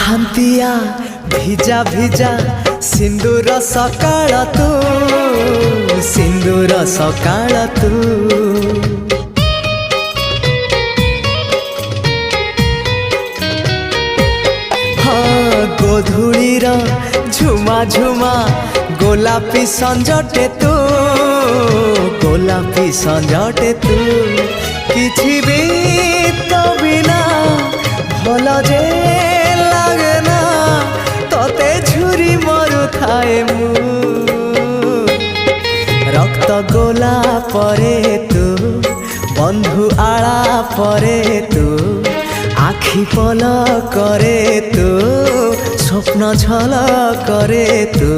ପାହାନ୍ତିଆ ଭିଜା ଭିଜା ସିନ୍ଦୁର ସକାଳ ତୁ, ସିନ୍ଦୁର ସକାଳ ତୁ। ହଁ ଗୋଧୂଳିର ଝୁମା ଝୁମା ଗୋଲାପୀ ସଞ୍ଜଟେ ତୁ, ଗୋଲାପୀ ସଞ୍ଜଟେ ତୁ। କିଛି ବି ତ ବିନା ଭଲ ଯେ লাগে না, তোতে ঝুরি মরুথায়ে মু। রক্ত গোলা পরে তু, বন্ধু আড়া পরে তু, আখি পল করে তু, স্বপ্ন ঝল করে তু।